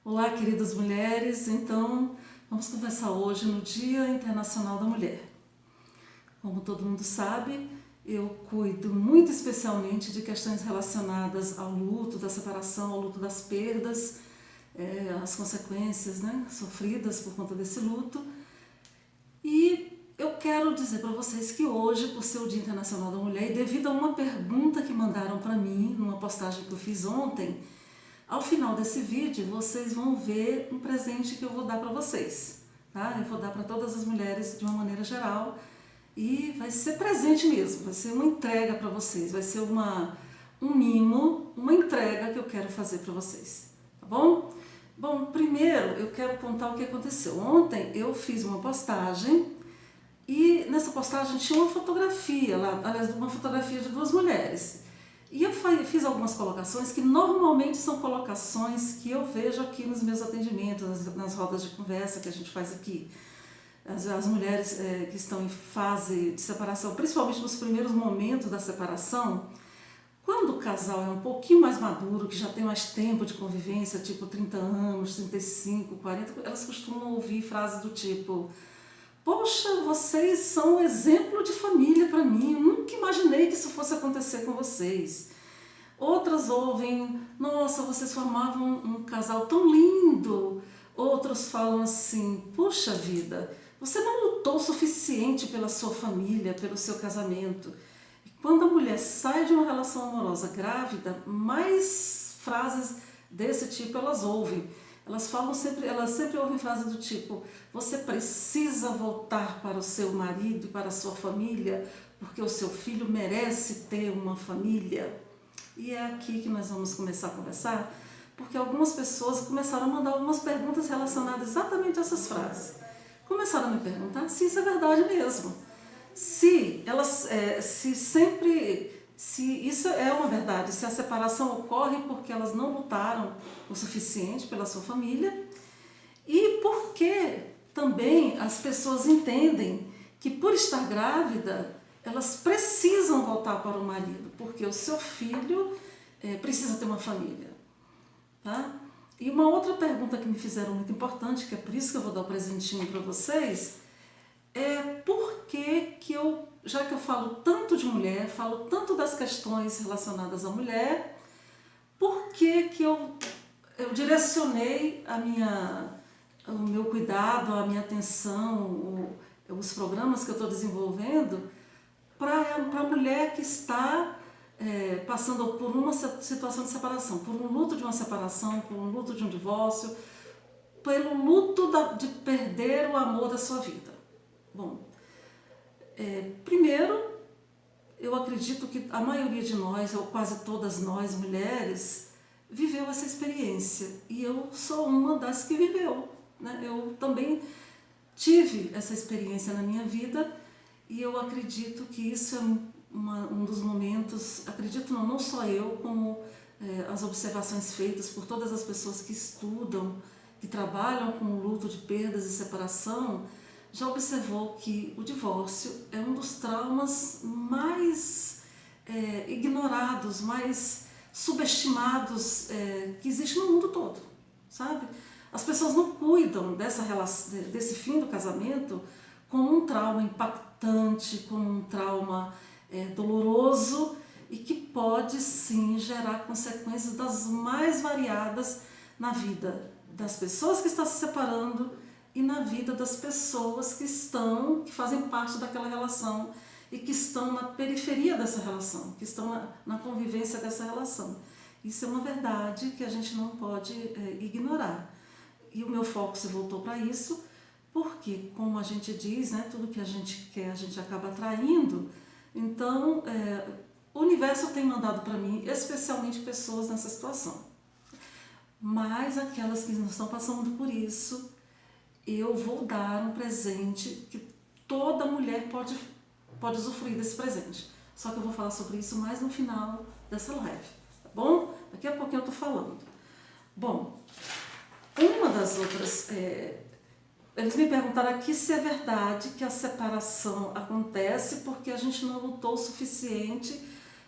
Olá, queridas mulheres. Então, vamos conversar hoje no Dia Internacional da Mulher. Como todo mundo sabe, eu cuido muito especialmente de questões relacionadas ao luto, da separação, ao luto das perdas, as consequências, sofridas por conta desse luto. E eu quero dizer para vocês que hoje, por ser o Dia Internacional da Mulher, e devido a uma pergunta que mandaram para mim, numa postagem que eu fiz ontem, ao final desse vídeo, vocês vão ver um presente que eu vou dar para vocês, tá? Eu vou dar para todas as mulheres de uma maneira geral e vai ser presente mesmo, vai ser uma entrega para vocês, vai ser um mimo, uma entrega que eu quero fazer para vocês, tá bom? Bom, primeiro eu quero contar o que aconteceu. Ontem eu fiz uma postagem e nessa postagem tinha uma fotografia lá, aliás, uma fotografia de duas mulheres. E eu fiz algumas colocações que normalmente são colocações que eu vejo aqui nos meus atendimentos, nas rodas de conversa que a gente faz aqui. As mulheres que estão em fase de separação, principalmente nos primeiros momentos da separação, quando o casal é um pouquinho mais maduro, que já tem mais tempo de convivência, tipo 30 anos, 35, 40, elas costumam ouvir frases do tipo: poxa, vocês são um exemplo de família para mim, eu nunca imaginei que isso fosse acontecer com vocês. Outras ouvem: nossa, vocês formavam um casal tão lindo. Outros falam assim: puxa vida, você não lutou o suficiente pela sua família, pelo seu casamento. E quando a mulher sai de uma relação amorosa grávida, mais frases desse tipo elas ouvem. Elas sempre ouvem frases do tipo: você precisa voltar para o seu marido e para a sua família, porque o seu filho merece ter uma família. E é aqui que nós vamos começar a conversar, porque algumas pessoas começaram a mandar algumas perguntas relacionadas exatamente a essas frases. Começaram a me perguntar se isso é verdade mesmo. Se isso é uma verdade, se a separação ocorre porque elas não lutaram o suficiente pela sua família, e porque também as pessoas entendem que por estar grávida elas precisam voltar para o marido, porque o seu filho precisa ter uma família, tá? E uma outra pergunta que me fizeram muito importante, que é por isso que eu vou dar o presentinho para vocês, é por que eu, já que eu falo tanto de mulher, falo tanto das questões relacionadas à mulher, por que eu direcionei o meu cuidado, a minha atenção, os programas que eu estou desenvolvendo para a mulher que está passando por uma situação de separação, por um luto de uma separação, por um luto de um divórcio, pelo luto de perder o amor da sua vida. Bom, primeiro, eu acredito que a maioria de nós, ou quase todas nós mulheres, viveu essa experiência. E eu sou uma das que viveu, né? Eu também tive essa experiência na minha vida e eu acredito que isso é um dos momentos, acredito não só eu, como as observações feitas por todas as pessoas que estudam, que trabalham com o luto de perdas e separação, já observou que o divórcio é um dos traumas mais ignorados, mais subestimados que existe no mundo todo, sabe? As pessoas não cuidam desse fim do casamento como um trauma impactante, como um trauma doloroso e que pode sim gerar consequências das mais variadas na vida das pessoas que estão se separando e na vida das pessoas que fazem parte daquela relação e que estão na periferia dessa relação, que estão na convivência dessa relação. Isso é uma verdade que a gente não pode ignorar. E o meu foco se voltou para isso, porque, como a gente diz, tudo que a gente quer a gente acaba atraindo. Então, o universo tem mandado para mim, especialmente pessoas nessa situação. Mas aquelas que não estão passando por isso, eu vou dar um presente que toda mulher pode usufruir desse presente. Só que eu vou falar sobre isso mais no final dessa live, tá bom? Daqui a pouquinho eu tô falando. Bom, uma das outras, eles me perguntaram aqui se é verdade que a separação acontece porque a gente não lutou o suficiente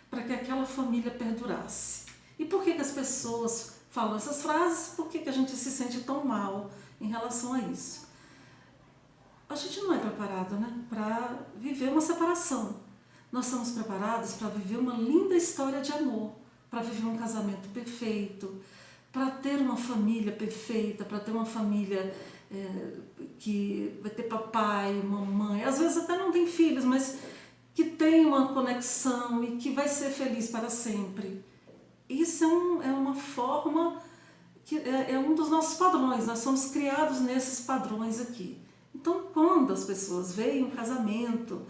para que aquela família perdurasse. E por que as pessoas falam essas frases, por que a gente se sente tão mal em relação a isso? A gente não é preparado, né, para viver uma separação. Nós somos preparados para viver uma linda história de amor, para viver um casamento perfeito, para ter uma família perfeita, para ter uma família que vai ter papai, mamãe, às vezes até não tem filhos, mas que tem uma conexão e que vai ser feliz para sempre. Isso é uma forma, que é um dos nossos padrões, nós somos criados nesses padrões aqui. Então, quando as pessoas veem um casamento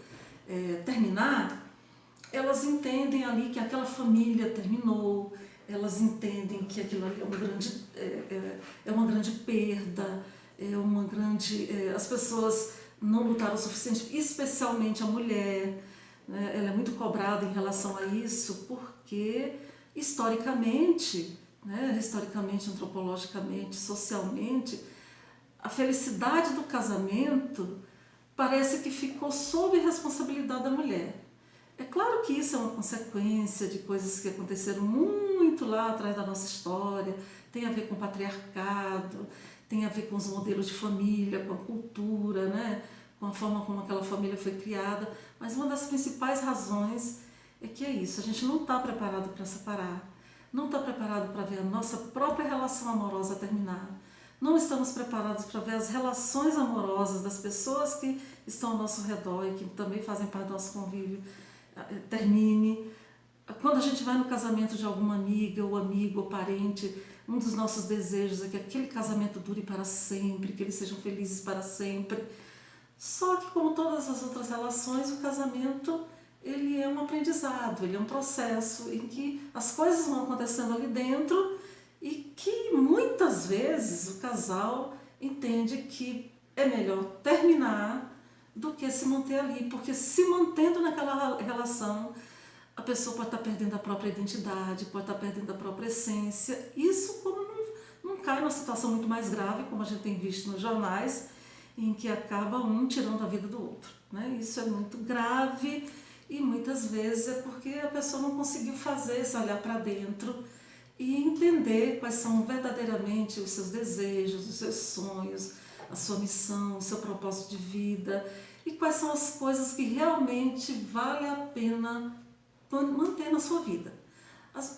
terminar, elas entendem ali que aquela família terminou, elas entendem que aquilo ali é uma grande perda, as pessoas não lutaram o suficiente, especialmente a mulher, né? Ela é muito cobrada em relação a isso, porque historicamente, antropologicamente, socialmente, a felicidade do casamento parece que ficou sob responsabilidade da mulher. É claro que isso é uma consequência de coisas que aconteceram muito lá atrás da nossa história, tem a ver com o patriarcado, tem a ver com os modelos de família, com a cultura, né? Com a forma como aquela família foi criada, mas uma das principais razões é que é isso, a gente não está preparado para separar, não está preparado para ver a nossa própria relação amorosa terminar, não estamos preparados para ver as relações amorosas das pessoas que estão ao nosso redor e que também fazem parte do nosso convívio termine. Quando a gente vai no casamento de alguma amiga ou amigo ou parente, um dos nossos desejos é que aquele casamento dure para sempre, que eles sejam felizes para sempre. Só que, como todas as outras relações, o casamento ele é um aprendizado, ele é um processo em que as coisas vão acontecendo ali dentro e que muitas vezes o casal entende que é melhor terminar do que se manter ali, porque se mantendo naquela relação, a pessoa pode estar perdendo a própria identidade, pode estar perdendo a própria essência. Isso quando não cai numa situação muito mais grave, como a gente tem visto nos jornais, em que acaba um tirando a vida do outro, né? Isso é muito grave e muitas vezes é porque a pessoa não conseguiu fazer esse olhar para dentro e entender quais são verdadeiramente os seus desejos, os seus sonhos, a sua missão, o seu propósito de vida e quais são as coisas que realmente vale a pena manter na sua vida.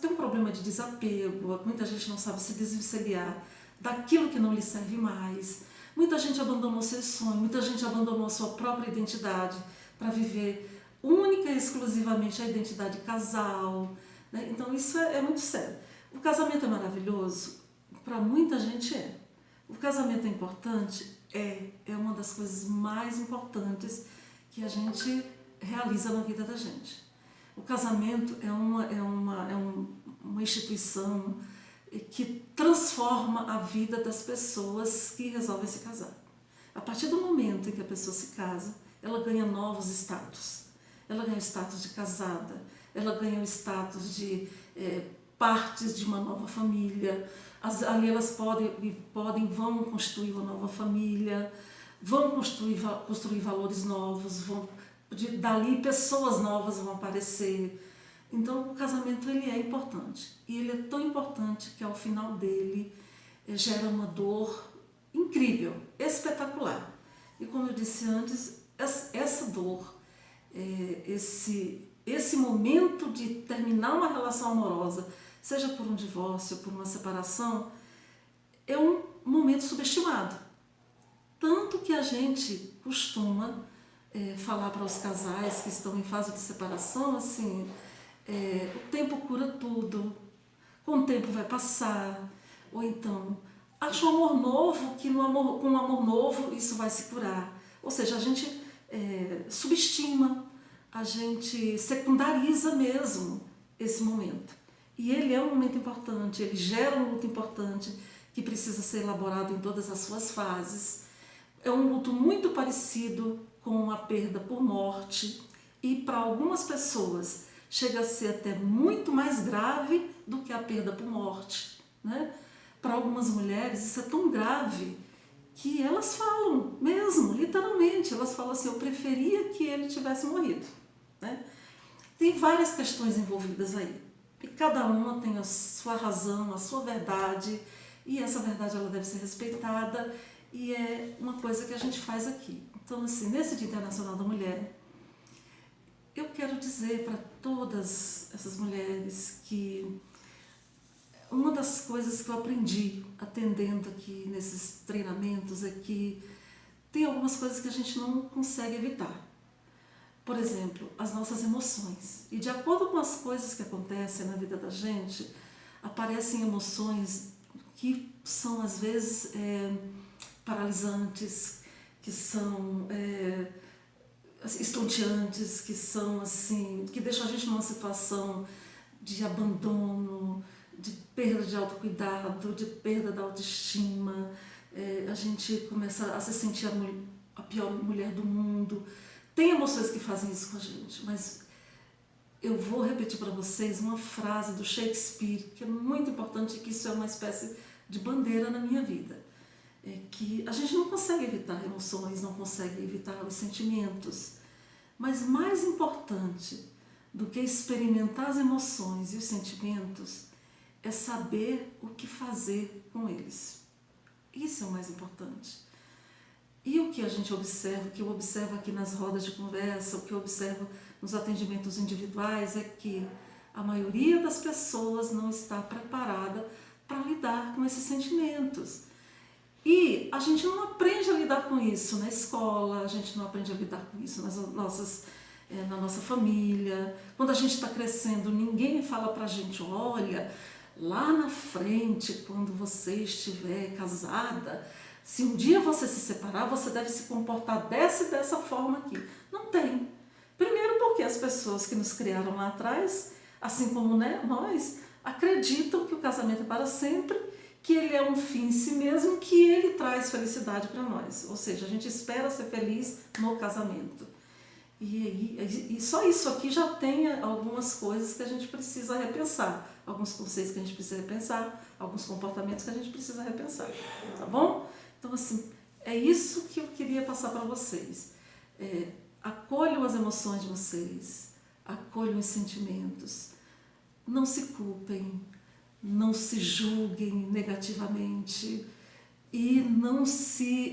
Tem um problema de desapego, muita gente não sabe se desvencilhar daquilo que não lhe serve mais, muita gente abandonou seu sonho, muita gente abandonou a sua própria identidade para viver única e exclusivamente a identidade casal, né? Então isso é muito sério. O casamento é maravilhoso? Para muita gente é. O casamento é importante? É uma das coisas mais importantes que a gente realiza na vida da gente. O casamento é uma instituição que transforma a vida das pessoas que resolvem se casar. A partir do momento em que a pessoa se casa, ela ganha novos status. Ela ganha o status de casada, ela ganha o status de partes de uma nova família. Ali elas vão construir uma nova família, vão construir valores novos, dali pessoas novas vão aparecer. Então o casamento ele é importante e ele é tão importante que ao final dele gera uma dor incrível, espetacular. E como eu disse antes, essa dor, esse momento de terminar uma relação amorosa, seja por um divórcio, por uma separação, é um momento subestimado. Tanto que a gente costuma falar para os casais que estão em fase de separação, assim, o tempo cura tudo, com o tempo vai passar, ou então, acha um amor novo, que com um amor novo isso vai se curar. Ou seja, a gente subestima, a gente secundariza mesmo esse momento. E ele é um momento importante, ele gera um luto importante que precisa ser elaborado em todas as suas fases. É um luto muito parecido com a perda por morte e para algumas pessoas chega a ser até muito mais grave do que a perda por morte, né? Para algumas mulheres isso é tão grave que elas falam mesmo, literalmente, elas falam assim, eu preferia que ele tivesse morrido, né? Tem várias questões envolvidas aí. E cada uma tem a sua razão, a sua verdade, e essa verdade ela deve ser respeitada, e é uma coisa que a gente faz aqui. Então, assim, nesse Dia Internacional da Mulher, eu quero dizer para todas essas mulheres que uma das coisas que eu aprendi atendendo aqui nesses treinamentos é que tem algumas coisas que a gente não consegue evitar. Por exemplo, as nossas emoções. E de acordo com as coisas que acontecem na vida da gente, aparecem emoções que são às vezes paralisantes, que são estonteantes, que são assim, que deixam a gente numa situação de abandono, de perda de autocuidado, de perda da autoestima. A gente começa a se sentir a pior mulher do mundo. Tem emoções que fazem isso com a gente, mas eu vou repetir para vocês uma frase do Shakespeare, que é muito importante e que isso é uma espécie de bandeira na minha vida. É que a gente não consegue evitar emoções, não consegue evitar os sentimentos, mas mais importante do que experimentar as emoções e os sentimentos é saber o que fazer com eles. Isso é o mais importante. E o que a gente observa, o que eu observo aqui nas rodas de conversa, o que eu observo nos atendimentos individuais é que a maioria das pessoas não está preparada para lidar com esses sentimentos. E a gente não aprende a lidar com isso na escola, a gente não aprende a lidar com isso na nossa família. Quando a gente está crescendo, ninguém fala para a gente, olha, lá na frente, quando você estiver casada, se um dia você se separar, você deve se comportar dessa e dessa forma aqui. Não tem. Primeiro porque as pessoas que nos criaram lá atrás, assim como nós, acreditam que o casamento é para sempre, que ele é um fim em si mesmo, que ele traz felicidade para nós. Ou seja, a gente espera ser feliz no casamento. E só isso aqui já tem algumas coisas que a gente precisa repensar, alguns conceitos que a gente precisa repensar, alguns comportamentos que a gente precisa repensar, tá bom? Então, assim, é isso que eu queria passar para vocês. Acolham as emoções de vocês, acolham os sentimentos, não se culpem, não se julguem negativamente e não se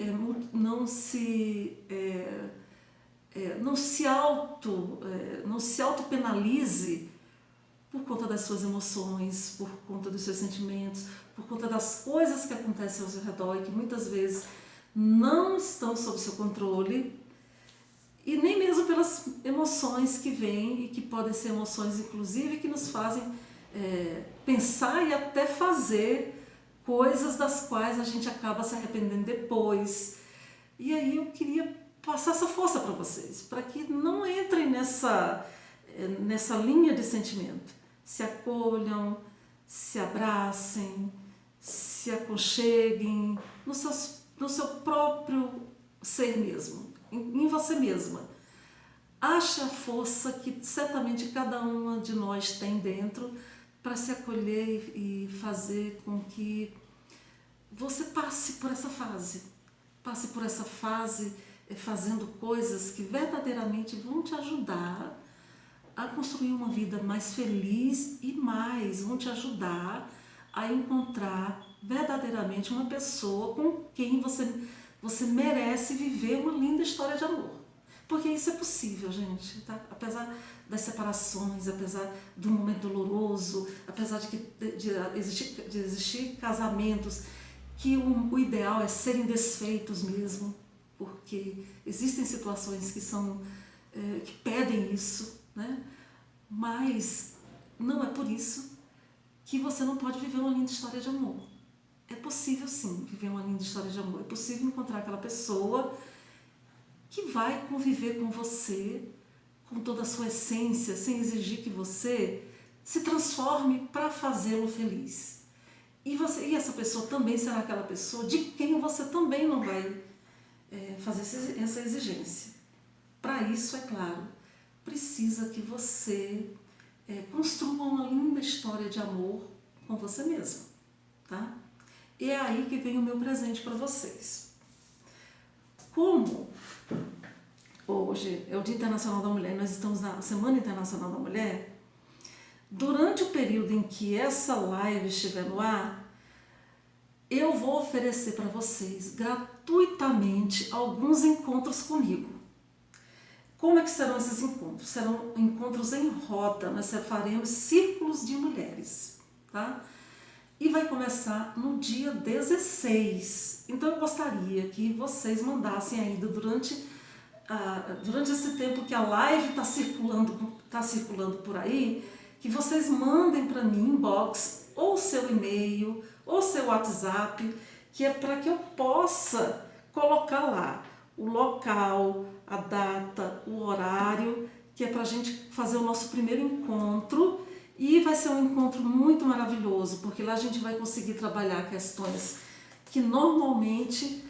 auto-penalize por conta das suas emoções, por conta dos seus sentimentos, por conta das coisas que acontecem ao seu redor e que muitas vezes não estão sob seu controle, e nem mesmo pelas emoções que vêm e que podem ser emoções, inclusive, que nos fazem pensar e até fazer coisas das quais a gente acaba se arrependendo depois. E aí eu queria passar essa força para vocês, para que não entrem nessa linha de sentimento. Se acolham, se abracem, se aconcheguem no seu próprio ser mesmo, em você mesma. Ache a força que certamente cada uma de nós tem dentro para se acolher e fazer com que você passe por essa fase. Passe por essa fase fazendo coisas que verdadeiramente vão te ajudar a construir uma vida mais feliz e vão te ajudar a encontrar verdadeiramente uma pessoa com quem você merece viver uma linda história de amor. Porque isso é possível, gente, tá? Apesar das separações, apesar do momento doloroso, apesar de existir casamentos que o ideal é serem desfeitos mesmo, porque existem situações que pedem isso, né? Mas não é por isso que você não pode viver uma linda história de amor. É possível sim viver uma linda história de amor, é possível encontrar aquela pessoa que vai conviver com você, com toda a sua essência, sem exigir que você se transforme para fazê-lo feliz. E essa pessoa também será aquela pessoa de quem você também não vai fazer essa exigência. Para isso, é claro, precisa que você construa uma linda história de amor com você mesmo, tá? E é aí que vem o meu presente para vocês. Como hoje é o Dia Internacional da Mulher, nós estamos na Semana Internacional da Mulher, Durante o período em que essa live estiver no ar, eu vou oferecer para vocês gratuitamente alguns encontros comigo. Como é que serão esses encontros? Serão encontros em roda, nós faremos círculos de mulheres, tá? E vai começar no dia 16. Então eu gostaria que vocês mandassem ainda durante esse tempo que a live está circulando por aí, que vocês mandem para mim inbox, ou seu e-mail, ou seu WhatsApp, que é para que eu possa colocar lá o local, a data, o horário, que é para a gente fazer o nosso primeiro encontro. E vai ser um encontro muito maravilhoso, porque lá a gente vai conseguir trabalhar questões que normalmente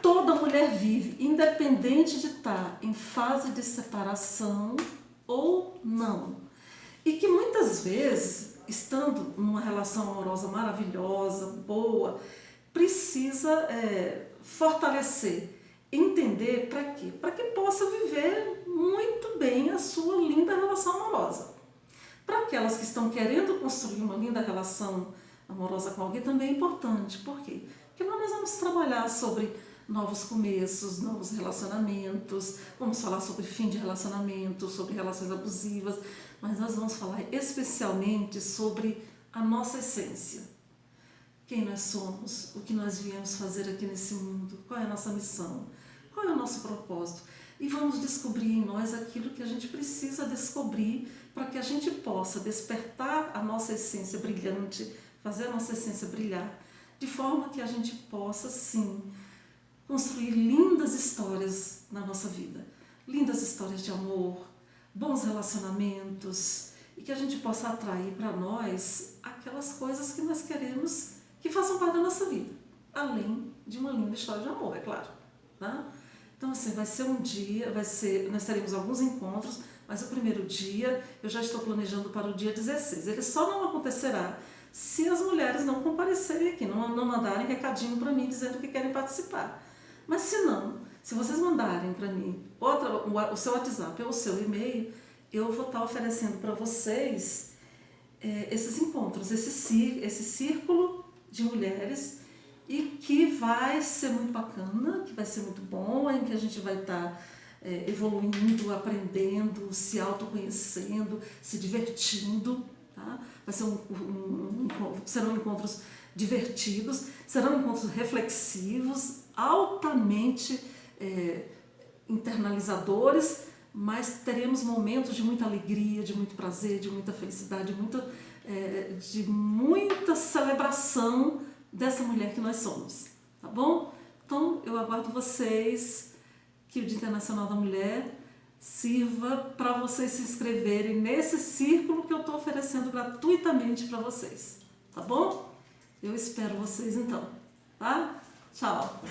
toda mulher vive, independente de estar em fase de separação ou não. E que muitas vezes, estando numa relação amorosa maravilhosa, boa, precisa fortalecer, entender para quê? Para que possa viver muito bem a sua linda relação amorosa. Para aquelas que estão querendo construir uma linda relação amorosa com alguém também é importante. Por quê? Porque lá nós vamos trabalhar sobre novos começos, novos relacionamentos, vamos falar sobre fim de relacionamento, sobre relações abusivas, mas nós vamos falar especialmente sobre a nossa essência. Quem nós somos, o que nós viemos fazer aqui nesse mundo, qual é a nossa missão, qual é o nosso propósito. E vamos descobrir em nós aquilo que a gente precisa descobrir para que a gente possa despertar a nossa essência brilhante, fazer a nossa essência brilhar, de forma que a gente possa, sim, construir lindas histórias na nossa vida. Lindas histórias de amor, bons relacionamentos, e que a gente possa atrair para nós aquelas coisas que nós queremos que façam parte da nossa vida, além de uma linda história de amor, é claro, tá? Então, assim, vai ser um dia, nós teremos alguns encontros, mas o primeiro dia eu já estou planejando para o dia 16. Ele só não acontecerá se as mulheres não comparecerem aqui, não mandarem recadinho para mim dizendo que querem participar. Mas se não, se vocês mandarem para mim o seu WhatsApp ou o seu e-mail, eu vou estar oferecendo para vocês esses encontros, esse círculo de mulheres, e que vai ser muito bacana, que vai ser muito bom, em que a gente vai estar evoluindo, aprendendo, se autoconhecendo, se divertindo, tá? Serão encontros divertidos, serão encontros reflexivos, altamente internalizadores, mas teremos momentos de muita alegria, de muito prazer, de muita felicidade, de muita celebração dessa mulher que nós somos, tá bom? Então, eu aguardo vocês, que o Dia Internacional da Mulher sirva para vocês se inscreverem nesse círculo que eu estou oferecendo gratuitamente para vocês, tá bom? Eu espero vocês então, tá? Tchau!